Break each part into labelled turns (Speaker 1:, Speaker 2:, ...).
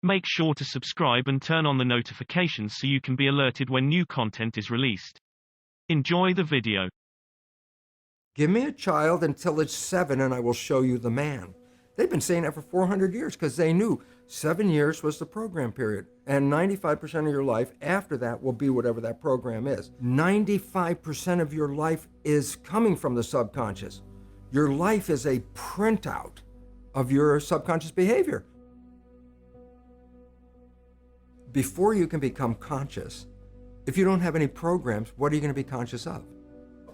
Speaker 1: Make sure to subscribe and turn on the notifications so you can be alerted when new content is released. Enjoy the video.
Speaker 2: Give me a child until it's 7 and I will show you the man. They've been saying that for 400 years because they knew 7 years was the program period. And 95% of your life after that will be whatever that program is. 95% of your life is coming from the subconscious. Your life is a printout of your subconscious behavior. Before you can become conscious, if you don't have any programs, what are you going to be conscious of?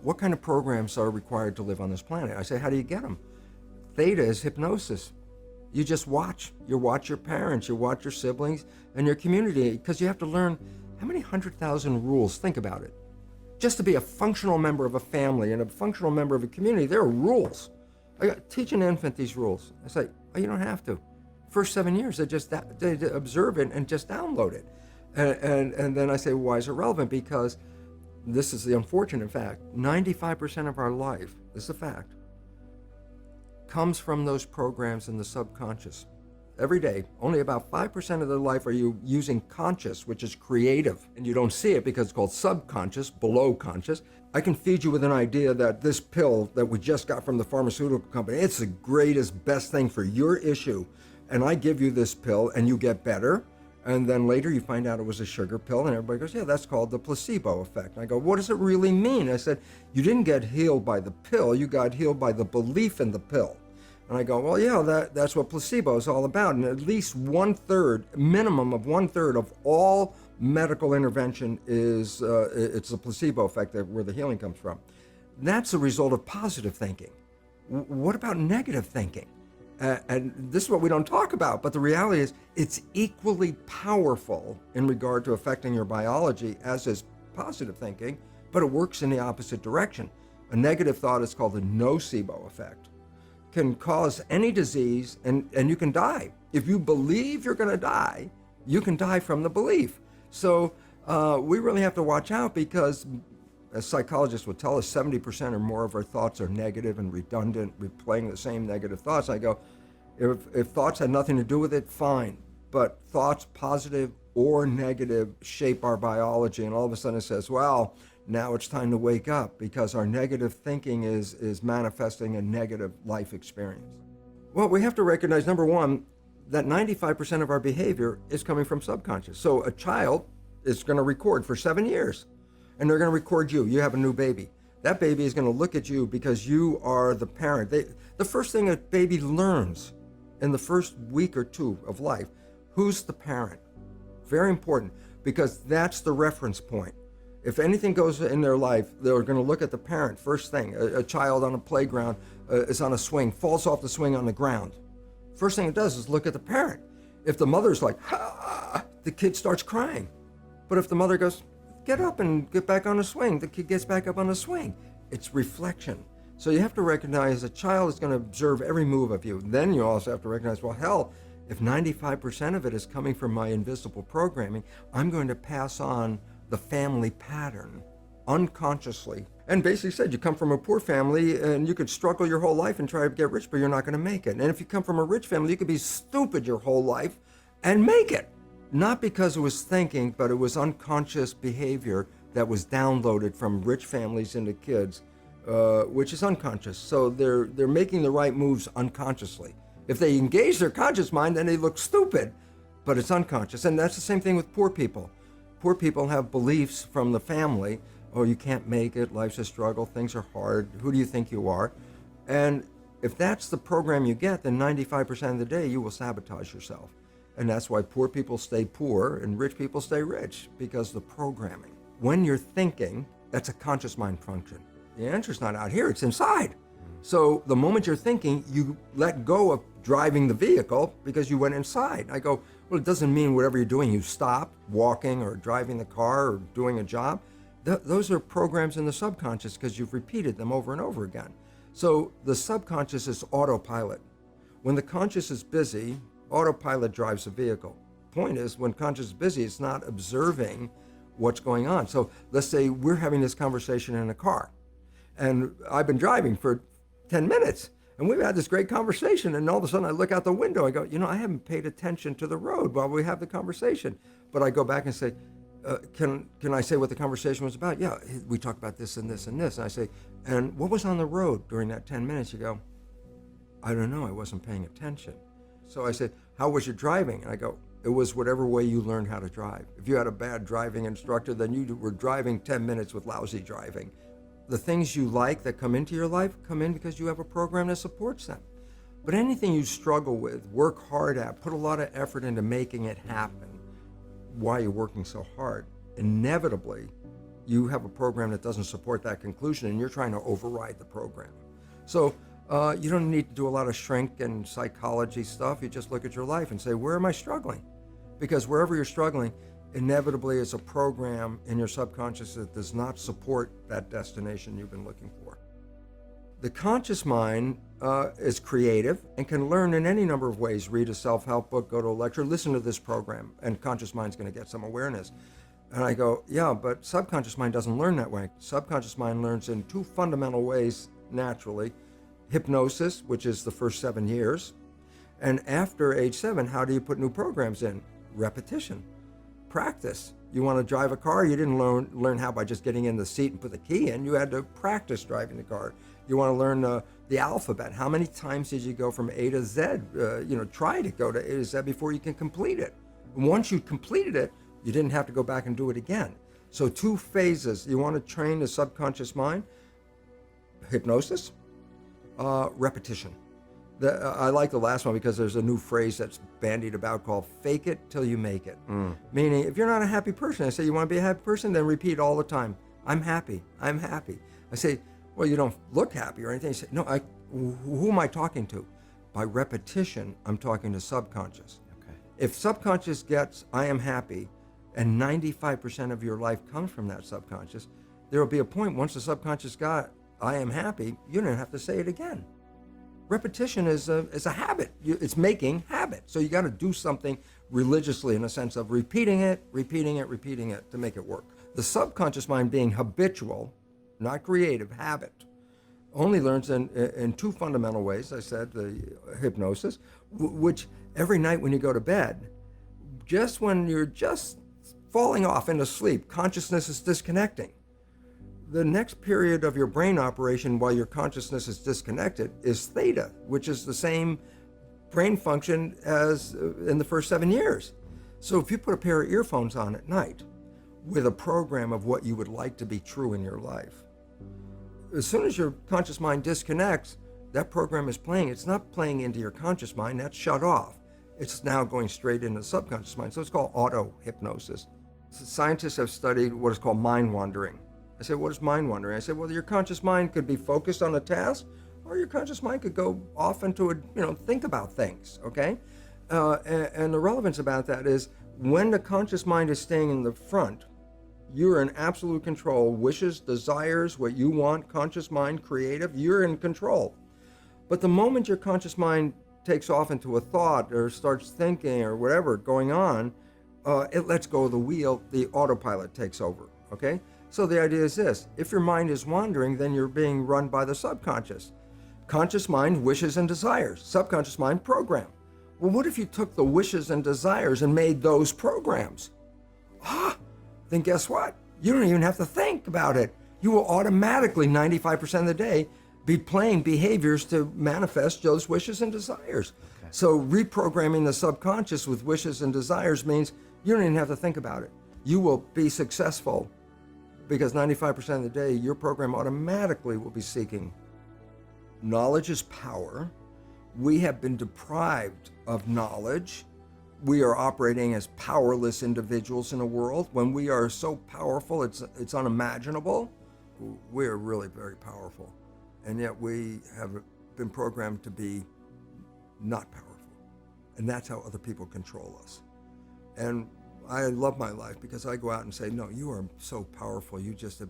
Speaker 2: What kind of programs are required to live on this planet? I say, how do you get them? Theta is hypnosis. You just watch. You watch your parents, you watch your siblings, and your community, because you have to learn how many 100,000 rules. Think about it. Just to be a functional member of a family and a functional member of a community, there are rules. Teach an infant these rules. I say, oh, you don't have to. First 7 years, they observe it and just download it. And then I say, well, why is it relevant? Because this is the unfortunate fact. 95% of our life, this is a fact, comes from those programs in the subconscious. Every day, only about 5% of their life are you using conscious, which is creative. And you don't see it because it's called subconscious, below conscious. I can feed you with an idea that this pill that we just got from the pharmaceutical company, it's the greatest, best thing for your issue. And I give you this pill and you get better. And then later you find out it was a sugar pill and everybody goes, yeah, that's called the placebo effect. And I go, what does it really mean? I said, you didn't get healed by the pill, you got healed by the belief in the pill. And I go, well, yeah, that's what placebo is all about. And at least 1/3, minimum of 1/3 of all medical intervention is, it's the placebo effect where the healing comes from. That's a result of positive thinking. What about negative thinking? And this is what we don't talk about, but the reality is it's equally powerful in regard to affecting your biology as is positive thinking, but it works in the opposite direction. A negative thought is called the nocebo effect. Can cause any disease and you can die. If you believe you're going to die, you can die from the belief. So we really have to watch out because, as psychologists would tell us, 70% or more of our thoughts are negative and redundant, replaying the same negative thoughts. I go, if thoughts had nothing to do with it, fine. But thoughts, positive or negative, shape our biology. And all of a sudden it says, well, now it's time to wake up because our negative thinking is manifesting a negative life experience. Well, we have to recognize, number one, that 95% of our behavior is coming from subconscious. So a child is going to record for 7 years. And they're going to record you. You have a new baby. That baby is going to look at you because you are the parent. The first thing a baby learns in the first week or two of life, who's the parent? Very important, because that's the reference point. If anything goes in their life, they're going to look at the parent. First thing, a child on a playground is on a swing, falls off the swing on the ground. First thing it does is look at the parent. If the mother's like, ah, the kid starts crying. But if the mother goes, get up and get back on the swing, the kid gets back up on the swing. It's reflection. So you have to recognize a child is going to observe every move of you. Then you also have to recognize, well, hell, if 95% of it is coming from my invisible programming, I'm going to pass on the family pattern unconsciously. And basically said, you come from a poor family and you could struggle your whole life and try to get rich, but you're not going to make it. And if you come from a rich family, you could be stupid your whole life and make it. Not because it was thinking, but it was unconscious behavior that was downloaded from rich families into kids, which is unconscious. So they're making the right moves unconsciously. If they engage their conscious mind, then they look stupid, but it's unconscious. And that's the same thing with poor people. Poor people have beliefs from the family. Oh, you can't make it, life's a struggle, things are hard, who do you think you are? And if that's the program you get, then 95% of the day you will sabotage yourself. And that's why poor people stay poor and rich people stay rich, because the programming. When you're thinking, that's a conscious mind function. The answer's not out here, it's inside. So the moment you're thinking, you let go of driving the vehicle because you went inside. I go, well, it doesn't mean whatever you're doing, you stop walking or driving the car or doing a job. Those are programs in the subconscious because you've repeated them over and over again. So the subconscious is autopilot. When the conscious is busy, autopilot drives the vehicle. Point is, when conscious is busy, it's not observing what's going on. So let's say we're having this conversation in a car, and I've been driving for 10 minutes, And we've had this great conversation, and all of a sudden I look out the window, I go, I haven't paid attention to the road while we have the conversation. But I go back and say, can I say what the conversation was about? Yeah, we talked about this and this and this. And I say, and what was on the road during that 10 minutes? You go, I don't know, I wasn't paying attention. So I said, how was your driving? And I go, it was whatever way you learned how to drive. If you had a bad driving instructor, then you were driving 10 minutes with lousy driving. The things you like that come into your life come in because you have a program that supports them. But anything you struggle with, work hard at, put a lot of effort into making it happen, why you're working so hard, inevitably you have a program that doesn't support that conclusion and you're trying to override the program. So you don't need to do a lot of shrink and psychology stuff. You just look at your life and say, where am I struggling? Because wherever you're struggling, inevitably it's a program in your subconscious that does not support that destination you've been looking for. The conscious mind is creative and can learn in any number of ways. Read a self-help book, go to a lecture, listen to this program, and conscious mind's going to get some awareness. And I go, yeah, but subconscious mind doesn't learn that way. Subconscious mind learns in two fundamental ways naturally. Hypnosis, which is the first 7 years. And after age 7, how do you put new programs in? Repetition, practice. You want to drive a car, you didn't learn how by just getting in the seat and put the key in. You had to practice driving the car. You want to learn the alphabet. How many times did you go from A to Z? Try to go to A to Z before you can complete it. And once you completed it, you didn't have to go back and do it again. So 2 phases. You want to train the subconscious mind. Hypnosis, repetition. I like the last one because there's a new phrase that's bandied about called fake it till you make it. Meaning, if you're not a happy person, I say, you want to be a happy person? Then repeat all the time, I'm happy, I'm happy. I say, well, you don't look happy or anything. You say, no, who am I talking to? By repetition, I'm talking to subconscious.
Speaker 3: Okay.
Speaker 2: If subconscious gets, I am happy, and 95% of your life comes from that subconscious, there will be a point once the subconscious got, I am happy, you don't have to say it again. Repetition is a habit. It's making habit. So you got to do something religiously in a sense of repeating it to make it work. The subconscious mind being habitual, not creative, habit, only learns in 2 fundamental ways. I said the hypnosis, which every night when you go to bed, just when you're just falling off into sleep, consciousness is disconnecting. The next period of your brain operation while your consciousness is disconnected is theta, which is the same brain function as in the first 7 years. So if you put a pair of earphones on at night with a program of what you would like to be true in your life, as soon as your conscious mind disconnects, that program is playing. It's not playing into your conscious mind, that's shut off. It's now going straight into the subconscious mind. So it's called auto-hypnosis. Scientists have studied what is called mind wandering. I said, what is mind wandering? I said, well, your conscious mind could be focused on a task, or your conscious mind could go off into think about things, okay? And the relevance about that is when the conscious mind is staying in the front, you're in absolute control. Wishes, desires, what you want, conscious mind, creative, you're in control. But the moment your conscious mind takes off into a thought or starts thinking or whatever going on, it lets go of the wheel, the autopilot takes over, okay? So the idea is this: if your mind is wandering, then you're being run by the subconscious. Conscious mind, wishes and desires. Subconscious mind, program. Well, what if you took the wishes and desires and made those programs? Then guess what? You don't even have to think about it. You will automatically, 95% of the day, be playing behaviors to manifest those wishes and desires. Okay. So reprogramming the subconscious with wishes and desires means you don't even have to think about it. You will be successful because 95% of the day, your program automatically will be seeking. Knowledge is power. We have been deprived of knowledge. We are operating as powerless individuals in a world. When we are so powerful, it's unimaginable. We're really very powerful. And yet we have been programmed to be not powerful. And that's how other people control us. And I love my life because I go out and say, no, you are so powerful. You just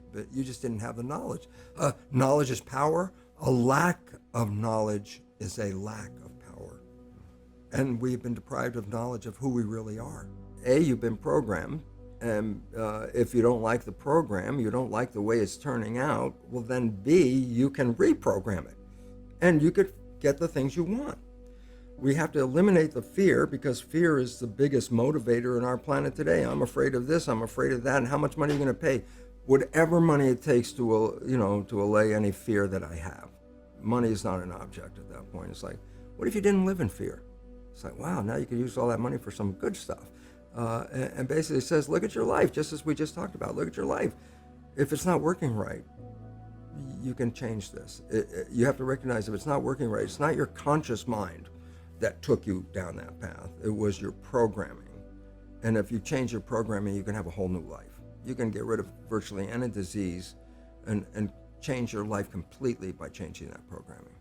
Speaker 2: didn't have the knowledge. Knowledge is power. A lack of knowledge is a lack of power. And we've been deprived of knowledge of who we really are. A, you've been programmed. And if you don't like the program, you don't like the way it's turning out, well then B, you can reprogram it. And you could get the things you want. We have to eliminate the fear, because fear is the biggest motivator in our planet today. I'm afraid of this, I'm afraid of that, and how much money are you going to pay? Whatever money it takes to, to allay any fear that I have. Money is not an object at that point. It's like, what if you didn't live in fear? It's like, wow, now you could use all that money for some good stuff. And basically it says, look at your life, just as we just talked about. Look at your life. If it's not working right, you can change this. You have to recognize if it's not working right, it's not your conscious mind that took you down that path. It was your programming. And if you change your programming, you can have a whole new life. You can get rid of virtually any disease and change your life completely by changing that programming.